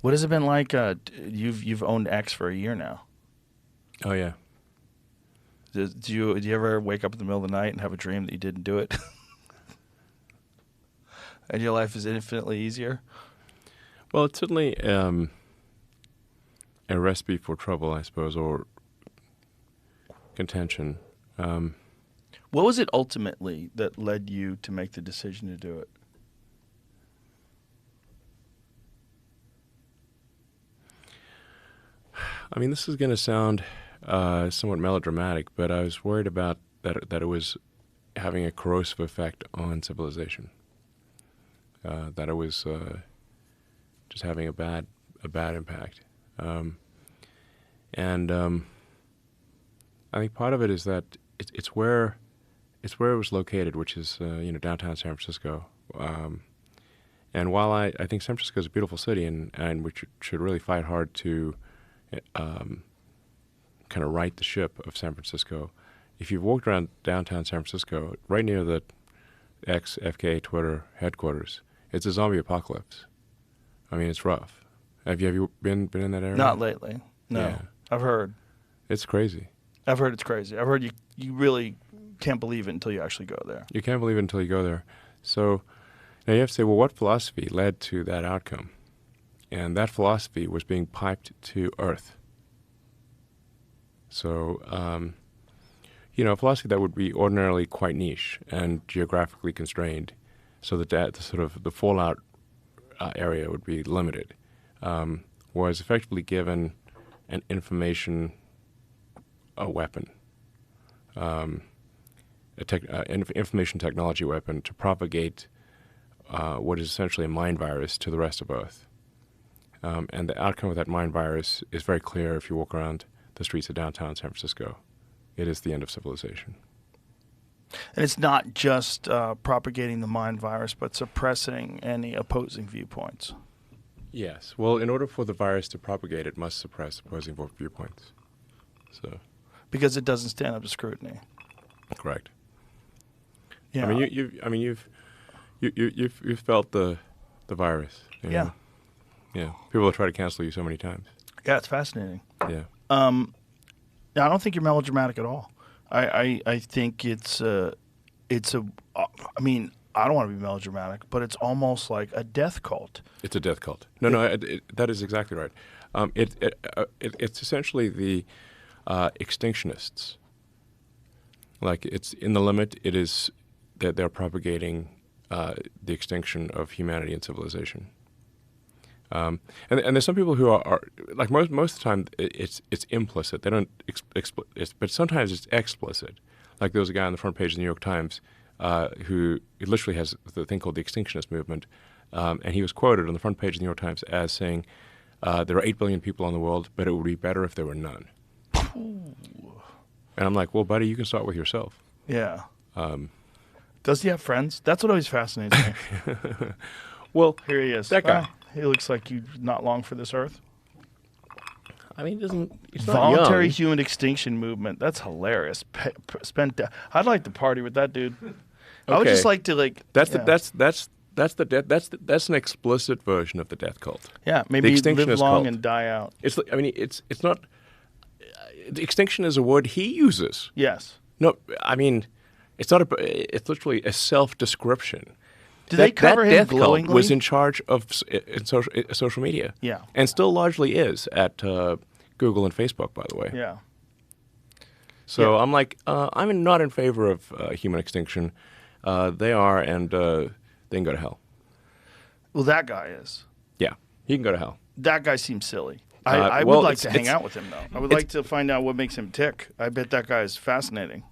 What has it been like? You've owned X for a year now. Oh yeah. Do you ever wake up in the middle of the night and have a dream that you didn't do it? And your life is infinitely easier? Well, it's certainly a recipe for trouble, I suppose, or contention. What was it ultimately that led you to make the decision to do it? I mean, this is going to sound somewhat melodramatic, but I was worried about that it was having a corrosive effect on civilization. That it was just having a bad impact. And I think part of it is that it's where it was located, which is downtown San Francisco. And while I think San Francisco is a beautiful city, and we should really fight hard to kind of right the ship of San Francisco. If you've walked around downtown San Francisco, right near the FK Twitter headquarters, it's a zombie apocalypse. I mean, it's rough. Have you been in that area? Not lately. No. Yeah. I've heard. It's crazy. I've heard it's crazy. I've heard you really can't believe it until you actually go there. You can't believe it until you go there. So now you have to say, well, what philosophy led to that outcome? And that philosophy was being piped to Earth. So, a philosophy that would be ordinarily quite niche and geographically constrained, so that the fallout area would be limited, was effectively given an information weapon, information technology weapon to propagate what is essentially a mind virus to the rest of Earth. And the outcome of that mind virus is very clear if you walk around the streets of downtown San Francisco. It is the end of civilization. And it's not just propagating the mind virus, but suppressing any opposing viewpoints. Yes. Well, in order for the virus to propagate, it must suppress opposing viewpoints. So, because it doesn't stand up to scrutiny. Correct. Yeah. I mean, you've felt the virus. You know? Yeah. Yeah. People have tried to cancel you so many times. Yeah, it's fascinating. Yeah. I don't think you're melodramatic at all. I think it's I mean, I don't want to be melodramatic, but it's almost like a death cult. It's a death cult. No, that is exactly right. It's essentially the extinctionists. Like, it's in the limit. It is that they're propagating the extinction of humanity and civilization. And there's some people who are like most of the time it's implicit. They don't but sometimes it's explicit. Like, there was a guy on the front page of the New York Times who literally has the thing called the Extinctionist Movement, and he was quoted on the front page of the New York Times as saying, "There are 8 billion people in the world, but it would be better if there were none." And I'm like, well, buddy, you can start with yourself. Yeah. Does he have friends? That's what always fascinates me. Well, here he is. That guy. He looks like you're not long for this earth. I mean, he's not Voluntary young. human extinction movement. That's hilarious. I'd like to party with that dude. I would just like to That's an explicit version of the death cult. Yeah, maybe the live long cult. and die out. It's not. The extinction is a word he uses. Yes. No, I mean, it's not. It's literally a self-description. Do they cover him death glowingly? cult was in charge of social media. Yeah. And still largely is at Google and Facebook, by the way. Yeah. So I'm like, I'm not in favor of human extinction. They are, and they can go to hell. Well, that guy is. Yeah, he can go to hell. That guy seems silly. I well, would like to hang out with him, though. I would like to find out what makes him tick. I bet that guy is fascinating.